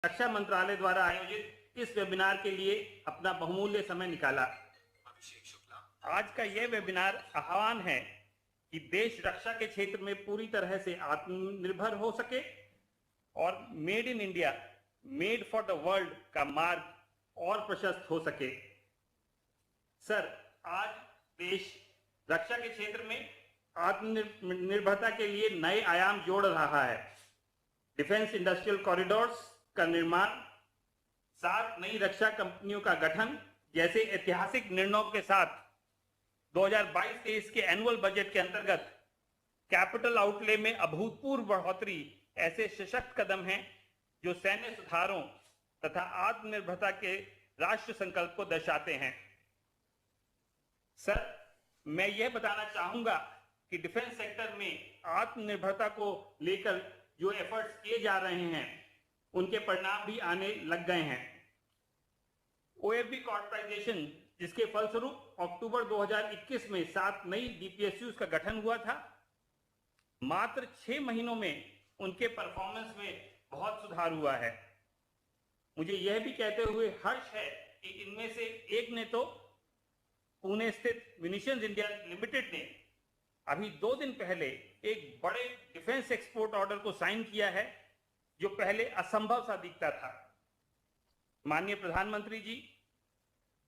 रक्षा मंत्रालय द्वारा आयोजित इस वेबिनार के लिए अपना बहुमूल्य समय निकाला। आज का यह वेबिनार आह्वान है कि देश रक्षा के क्षेत्र में पूरी तरह से आत्मनिर्भर हो सके और made in India, made for the world का मार्ग और प्रशस्त हो सके। सर, आज देश रक्षा के क्षेत्र में आत्मनिर्भरता के लिए नए आयाम जोड़ रहा है। डिफेंस इंडस्ट्रियल कॉरिडोर्स का निर्माण, 7 नई रक्षा कंपनियों का गठन जैसे ऐतिहासिक निर्णयों के साथ 2022-23 के एनुअल बजट के अंतर्गत कैपिटल आउटले में अभूतपूर्व बढ़ोतरी ऐसे सशक्त कदम हैं जो सैन्य सुधारों तथा आत्मनिर्भरता के राष्ट्र संकल्प को दर्शाते हैं। सर, मैं यह बताना चाहूंगा कि डिफेंस सेक्टर में आत्मनिर्भरता को लेकर जो एफर्ट्स किए जा रहे हैं उनके परिणाम भी आने लग गए हैं। ओएफबी कॉर्पोरेटाइजेशन, जिसके फलस्वरूप अक्टूबर 2021 में 7 नई डीपीएसयूज का गठन हुआ था, मात्र 6 महीनों में उनके परफॉर्मेंस में बहुत सुधार हुआ है। मुझे यह भी कहते हुए हर्ष है कि इनमें से एक ने तो पुणे स्थित म्यूनिशंस इंडिया लिमिटेड ने अभी 2 दिन पहले एक बड़े डिफेंस एक्सपोर्ट ऑर्डर को साइन किया है जो पहले असंभव सा दिखता था। माननीय प्रधानमंत्री जी,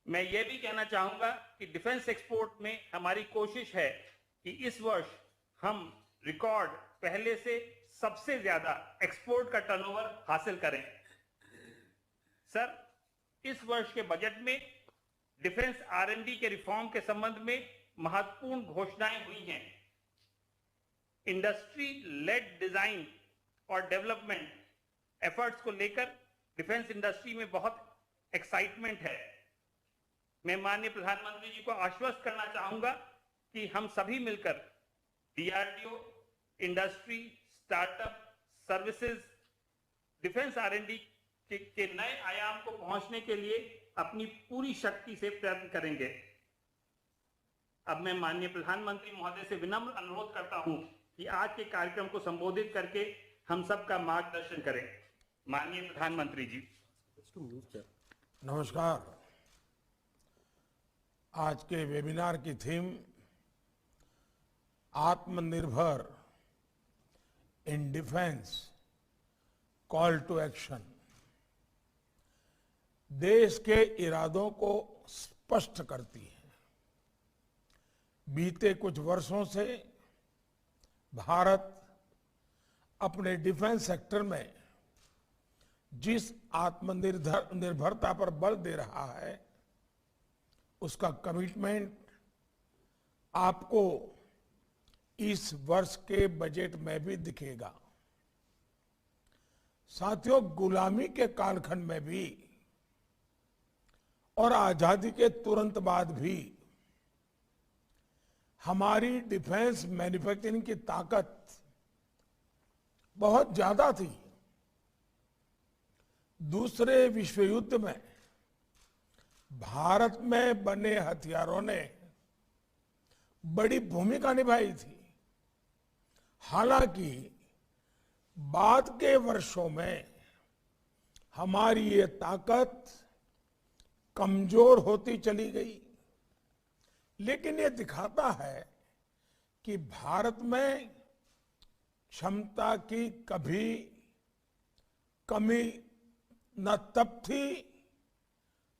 मैं यह भी कहना चाहूंगा कि डिफेंस एक्सपोर्ट में हमारी कोशिश है कि इस वर्ष हम रिकॉर्ड पहले से सबसे ज्यादा एक्सपोर्ट का टर्नओवर हासिल करें। सर, इस वर्ष के बजट में डिफेंस आर&डी के रिफॉर्म के संबंध में महत्वपूर्ण घोषणाएं हुई हैं। इंडस्ट्री लेड डिजाइन और डेवलपमेंट एफर्ट्स को लेकर डिफेंस इंडस्ट्री में बहुत एक्साइटमेंट है। मैं माननीय प्रधानमंत्री जी को आश्वस्त करना चाहूंगा कि हम सभी मिलकर DRDO, industry, startup, services, defence R and D के नए आयाम को पहुंचने के लिए अपनी पूरी शक्ति से प्रयत्न करेंगे। अब मैं माननीय प्रधानमंत्री महोदय से विनम्र अनुरोध करता हूं कि आज के कार्यक्रम को संबोधित करके हम सबका मार्गदर्शन करें। माननीय प्रधानमंत्री जी। नमस्कार। आज के वेबिनार की थीम आत्मनिर्भर in defence, call to action. देश के इरादों को स्पष्ट करती है। बीते कुछ वर्षों से भारत अपने डिफेंस सेक्टर में जिस आत्मनिर्भरता पर बल दे रहा है, उसका कमिटमेंट आपको इस वर्ष के बजट में भी दिखेगा। साथियों, गुलामी के कालखंड में भी और आजादी के तुरंत बाद भी हमारी डिफेंस मैन्युफैक्चरिंग की ताकत बहुत ज्यादा थी। दूसरे विश्व युद्ध में भारत में बने हथियारों ने बड़ी भूमिका निभाई थी। हालांकि बाद के वर्षों में हमारी ये ताकत कमजोर होती चली गई, लेकिन ये दिखाता है कि भारत में क्षमता की कभी कमी न तब थी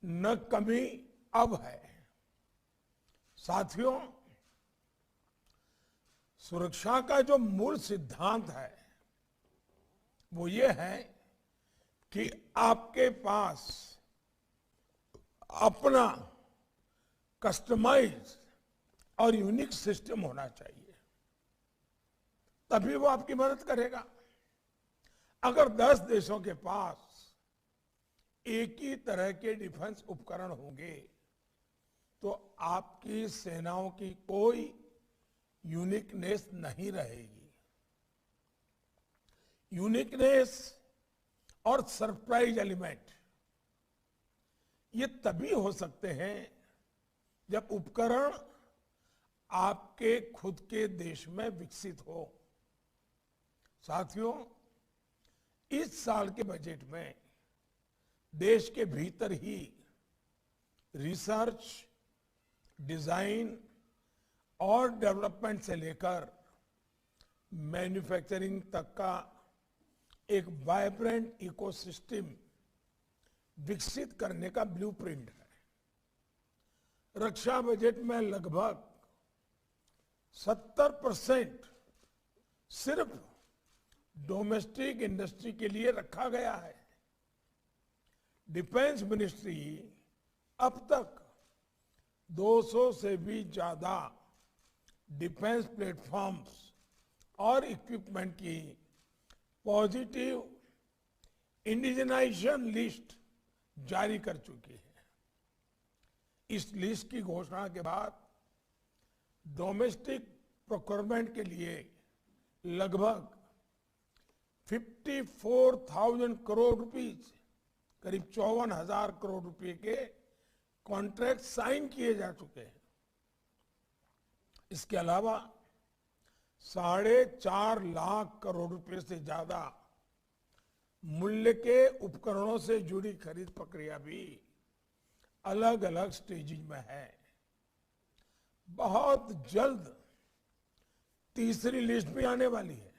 न कमी अब है। साथियों, सुरक्षा का जो मूल सिद्धांत है वो ये है कि आपके पास अपना कस्टमाइज और यूनिक सिस्टम होना चाहिए, तभी वो आपकी मदद करेगा। अगर 10 देशों के पास एक ही तरह के डिफेंस उपकरण होंगे तो आपकी सेनाओं की कोई यूनिकनेस नहीं रहेगी। यूनिकनेस और सरप्राइज एलिमेंट ये तभी हो सकते हैं जब उपकरण आपके खुद के देश में विकसित हो। साथियों, इस साल के बजट में देश के भीतर ही रिसर्च, डिजाइन और डेवलपमेंट से लेकर मैन्युफैक्चरिंग तक का एक वाइब्रेंट इकोसिस्टम विकसित करने का ब्लूप्रिंट है। रक्षा बजट में लगभग 70% सिर्फ डोमेस्टिक इंडस्ट्री के लिए रखा गया है। डिफेंस मिनिस्ट्री अब तक 200 से भी ज्यादा डिफेंस प्लेटफॉर्म्स और इक्विपमेंट की पॉजिटिव इंडिजनाइजेशन लिस्ट जारी कर चुकी है। इस लिस्ट की घोषणा के बाद डोमेस्टिक प्रोक्योरमेंट के लिए लगभग 54,000 करोड़ रुपीस, करीब 54,000 करोड़ रुपए के कॉन्ट्रैक्ट साइन किए जा चुके हैं। इसके अलावा 4.5 लाख करोड़ रुपए से ज्यादा मूल्य के उपकरणों से जुड़ी खरीद प्रक्रिया भी अलग अलग स्टेजेज में है। बहुत जल्द तीसरी लिस्ट भी आने वाली है।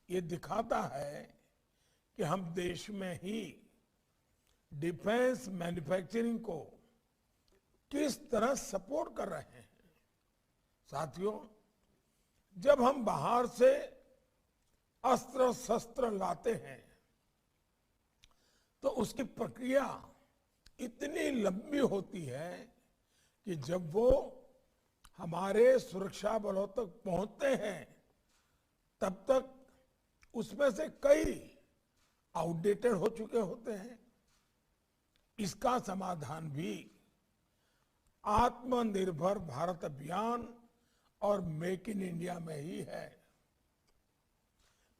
ये दिखाता है कि हम देश में ही डिफेंस मैन्युफैक्चरिंग को किस तरह सपोर्ट कर रहे हैं। साथियों, जब हम बाहर से अस्त्र शस्त्र लाते हैं तो उसकी प्रक्रिया इतनी लंबी होती है कि जब वो हमारे सुरक्षा बलों तक पहुंचते हैं तब तक उसमें से कई आउटडेटेड हो चुके होते हैं। इसका समाधान भी आत्मनिर्भर भारत अभियान और मेक इन इंडिया में ही है।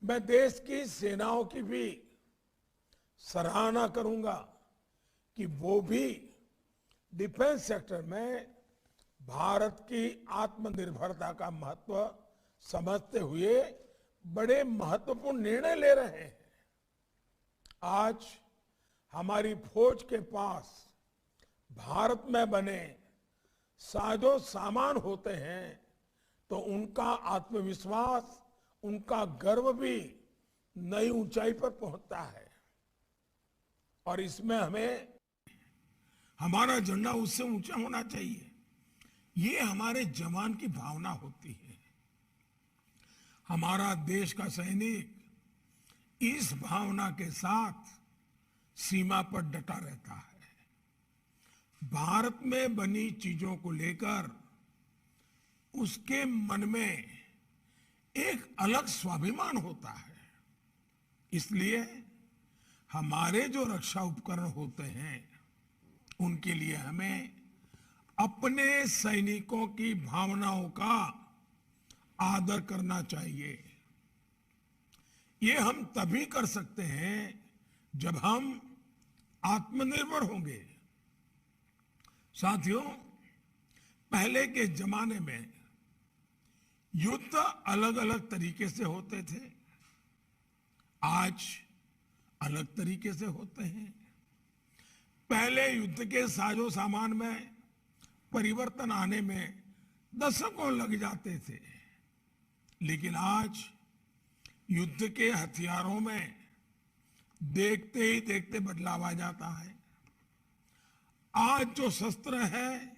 मैं देश की सेनाओं की भी सराहना करूंगा कि वो भी डिफेंस सेक्टर में भारत की आत्मनिर्भरता का महत्व समझते हुए बड़े महत्वपूर्ण निर्णय ले रहे हैं। आज हमारी फौज के पास भारत में बने साजो सामान होते हैं तो उनका आत्मविश्वास, उनका गर्व भी नई ऊंचाई पर पहुंचता है। और इसमें हमें हमारा झंडा उससे ऊंचा होना चाहिए, ये हमारे जवान की भावना होती है। हमारा देश का सैनिक इस भावना के साथ सीमा पर डटा रहता है। भारत में बनी चीजों को लेकर उसके मन में एक अलग स्वाभिमान होता है। इसलिए हमारे जो रक्षा उपकरण होते हैं उनके लिए हमें अपने सैनिकों की भावनाओं का आदर करना चाहिए। ये हम तभी कर सकते हैं जब हम आत्मनिर्भर होंगे। साथियों, पहले के जमाने में युद्ध अलग अलग तरीके से होते थे, आज अलग तरीके से होते हैं। पहले युद्ध के साजो सामान में परिवर्तन आने में दशकों लग जाते थे, लेकिन आज युद्ध के हथियारों में देखते ही देखते बदलाव आ जाता है। आज जो शस्त्र है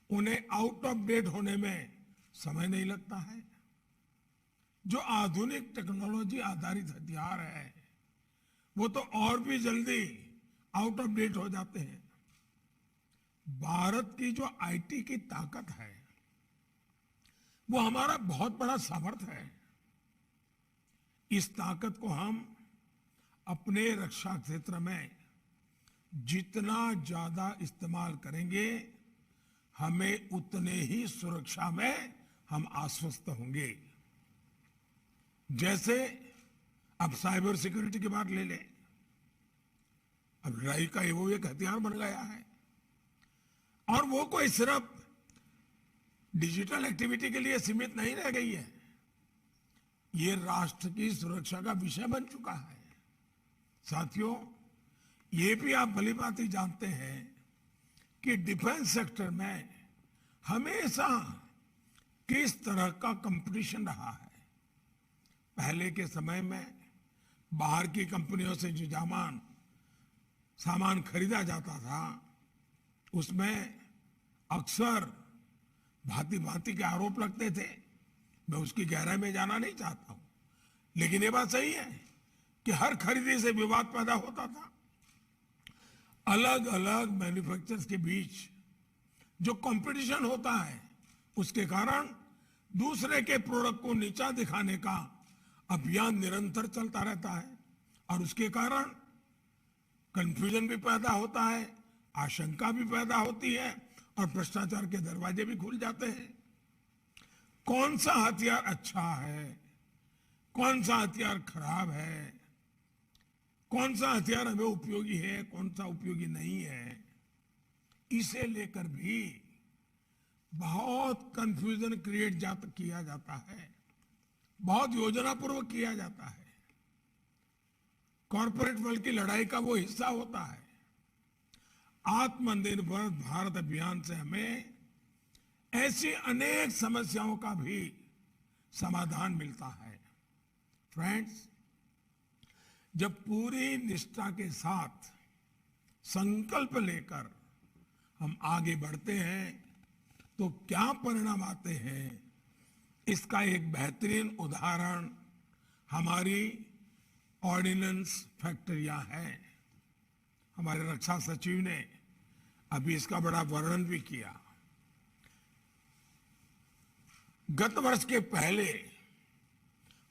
उन्हें आउट ऑफ डेट होने में समय नहीं लगता है। जो आधुनिक टेक्नोलॉजी आधारित हथियार है वो तो और भी जल्दी आउट ऑफ डेट हो जाते हैं। भारत की जो आईटी की ताकत है वो हमारा बहुत बड़ा सामर्थ्य है। इस ताकत को हम अपने रक्षा क्षेत्र में जितना ज्यादा इस्तेमाल करेंगे हमें उतने ही सुरक्षा में हम आश्वस्त होंगे। जैसे अब साइबर सिक्योरिटी की बात ले लें, अब लड़ाई का वो एक हथियार बन गया है और वो कोई सिर्फ डिजिटल एक्टिविटी के लिए सीमित नहीं रह गई है, ये राष्ट्र की सुरक्षा का विषय बन चुका है। साथियों, ये भी आप भली भांति जानते हैं कि डिफेंस सेक्टर में हमेशा किस तरह का कंपटीशन रहा है। पहले के समय में बाहर की कंपनियों से जो सामान खरीदा जाता था उसमें अक्सर भांति भांति के आरोप लगते थे। मैं उसकी गहराई में जाना नहीं चाहता हूं, लेकिन ये बात सही है कि हर खरीदी से विवाद पैदा होता था। अलग अलग मैन्युफैक्चरर्स के बीच जो कंपटीशन होता है उसके कारण दूसरे के प्रोडक्ट को नीचा दिखाने का अभियान निरंतर चलता रहता है और उसके कारण कंफ्यूजन भी पैदा होता है, आशंका भी पैदा होती है और भ्रष्टाचार के दरवाजे भी खुल जाते हैं। कौन सा हथियार अच्छा है, कौन सा हथियार खराब है, कौन सा हथियार हमें उपयोगी है, कौन सा उपयोगी नहीं है, इसे लेकर भी बहुत कंफ्यूजन क्रिएट किया जाता है, बहुत योजनापूर्वक किया जाता है। कॉरपोरेट वर्ल्ड की लड़ाई का वो हिस्सा होता है। आत्मनिर्भर भारत अभियान से हमें ऐसी अनेक समस्याओं का भी समाधान मिलता है। फ्रेंड्स, जब पूरी निष्ठा के साथ संकल्प लेकर हम आगे बढ़ते हैं तो क्या परिणाम आते हैं, इसका एक बेहतरीन उदाहरण हमारी ऑर्डिनेंस फैक्ट्रियां हैं। हमारे रक्षा सचिव ने अभी इसका बड़ा वर्णन भी किया। गत वर्ष के पहले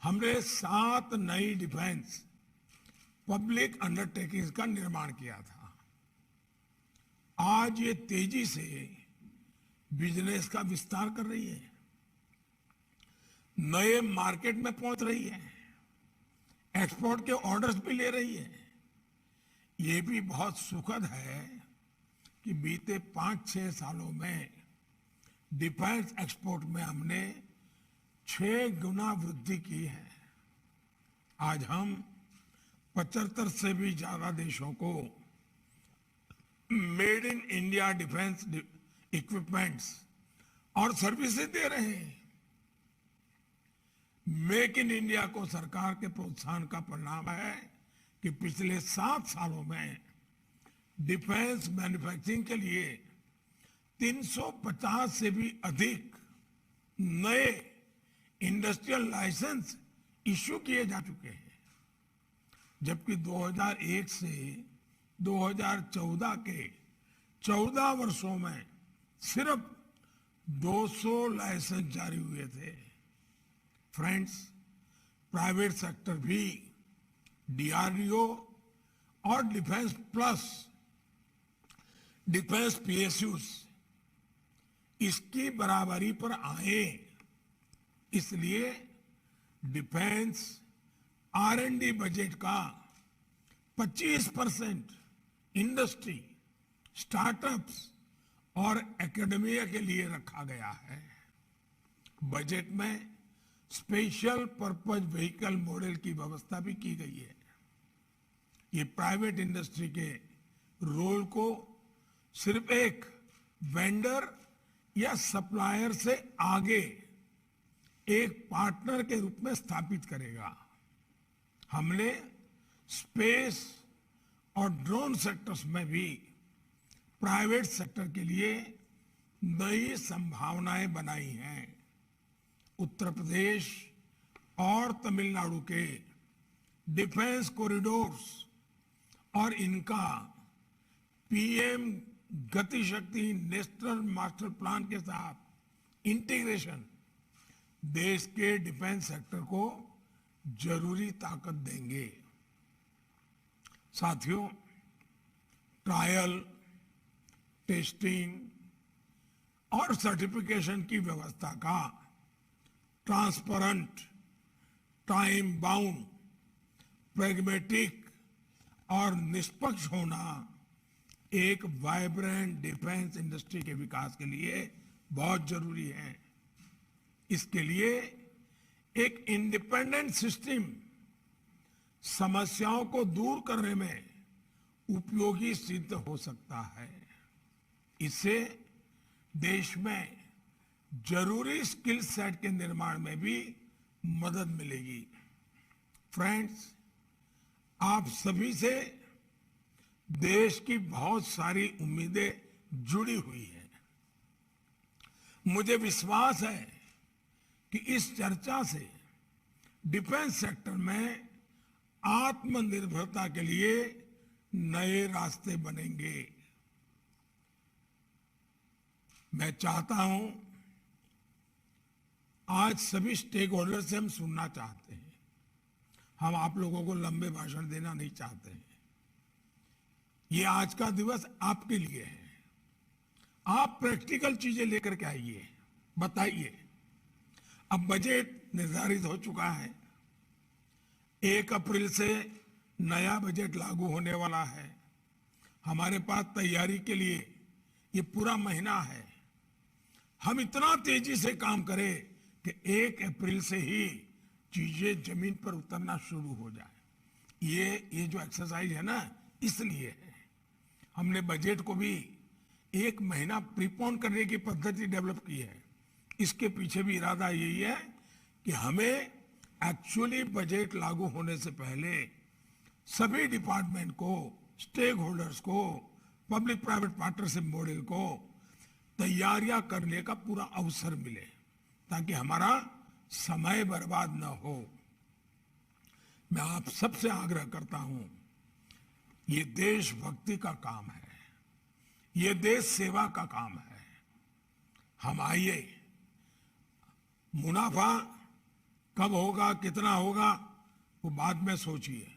हमने 7 नई डिफेंस पब्लिक अंडरटेकिंग्स का निर्माण किया था। आज ये तेजी से बिजनेस का विस्तार कर रही है, नए मार्केट में पहुंच रही है, एक्सपोर्ट के ऑर्डर्स भी ले रही है। ये भी बहुत सुखद है कि बीते 5-6 सालों में डिफेंस एक्सपोर्ट में हमने 6 गुना वृद्धि की है। आज हम 75 से भी ज्यादा देशों को made in India defence equipments और सर्विसेज दे रहे हैं। मेक इन इंडिया को सरकार के प्रोत्साहन का परिणाम है कि पिछले 7 सालों में डिफेंस मैन्युफैक्चरिंग के लिए 350 से भी अधिक नए इंडस्ट्रियल लाइसेंस इश्यू किए जा चुके हैं, जबकि 2001 से 2014 के 14 वर्षों में सिर्फ 200 लाइसेंस जारी हुए थे। फ्रेंड्स, प्राइवेट सेक्टर भी डीआरडीओ और डिफेंस प्लस डिफेंस पीएसयूज इसकी बराबरी पर आए, इसलिए डिफेंस आर&डी बजट का 25% इंडस्ट्री, स्टार्टअप्स और एकेडमिया के लिए रखा गया है। बजट में स्पेशल पर्पज व्हीकल मॉडल की व्यवस्था भी की गई है। ये प्राइवेट इंडस्ट्री के रोल को सिर्फ एक वेंडर या सप्लायर से आगे एक पार्टनर के रूप में स्थापित करेगा। हमने स्पेस और ड्रोन सेक्टर्स में भी प्राइवेट सेक्टर के लिए नई संभावनाएं बनाई हैं। उत्तर प्रदेश और तमिलनाडु के डिफेंस कॉरिडोर्स और इनका पीएम गति शक्ति नेशनल मास्टर प्लान के साथ इंटीग्रेशन देश के डिफेंस सेक्टर को जरूरी ताकत देंगे। साथियों, ट्रायल, टेस्टिंग और सर्टिफिकेशन की व्यवस्था का ट्रांसपेरेंट, टाइम बाउंड, प्रैग्मेटिक और निष्पक्ष होना एक वाइब्रेंट डिफेंस इंडस्ट्री के विकास के लिए बहुत जरूरी है। इसके लिए एक इंडिपेंडेंट सिस्टम समस्याओं को दूर करने में उपयोगी सिद्ध हो सकता है। इससे देश में जरूरी स्किल सेट के निर्माण में भी मदद मिलेगी। फ्रेंड्स, आप सभी से देश की बहुत सारी उम्मीदें जुड़ी हुई हैं। मुझे विश्वास है कि इस चर्चा से डिफेंस सेक्टर में आत्मनिर्भरता के लिए नए रास्ते बनेंगे। मैं चाहता हूं, आज सभी स्टेक होल्डर से हम सुनना चाहते हैं। हम आप लोगों को लंबे भाषण देना नहीं चाहते हैं। ये आज का दिवस आपके लिए है। आप प्रैक्टिकल चीजें लेकर के आइए, बताइए। अब बजट निर्धारित हो चुका है। 1 अप्रैल से नया बजट लागू होने वाला है। हमारे पास तैयारी के लिए ये पूरा महीना है। हम इतना तेजी से काम करें कि 1 अप्रैल से ही चीजें जमीन पर उतरना शुरू हो जाए। ये जो एक्सरसाइज है ना, इसलिए है। हमने बजट को भी 1 महीना प्रीपोन करने की पद्धति डेवलप की है। इसके पीछे भी इरादा यही है कि हमें एक्चुअली बजट लागू होने से पहले सभी डिपार्टमेंट को, स्टेक होल्डर्स को, पब्लिक प्राइवेट पार्टनरशिप मॉडल को तैयारियां करने का पूरा अवसर मिले, ताकि हमारा समय बर्बाद न हो। मैं आप सबसे आग्रह करता हूं, ये देशभक्ति का काम है, ये देश सेवा का काम है। हम आइए, मुनाफा कब होगा, कितना होगा, वो बाद में सोचिए।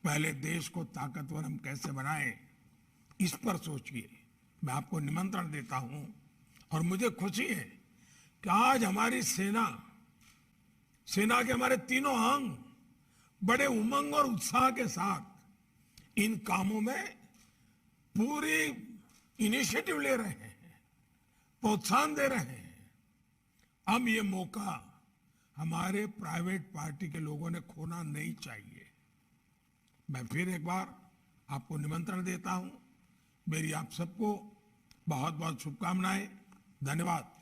पहले देश को ताकतवर हम कैसे बनाएं, इस पर सोचिए। मैं आपको निमंत्रण देता हूं और मुझे खुशी है कि आज हमारी सेना के हमारे तीनों अंग बड़े उमंग और उत्साह के साथ इन कामों में पूरी इनिशिएटिव ले रहे हैं, प्रोत्साहन दे रहे हैं। अब ये मौका हमारे प्राइवेट पार्टी के लोगों ने खोना नहीं चाहिए। मैं फिर एक बार आपको निमंत्रण देता हूं। मेरी आप सबको बहुत बहुत शुभकामनाएं। धन्यवाद।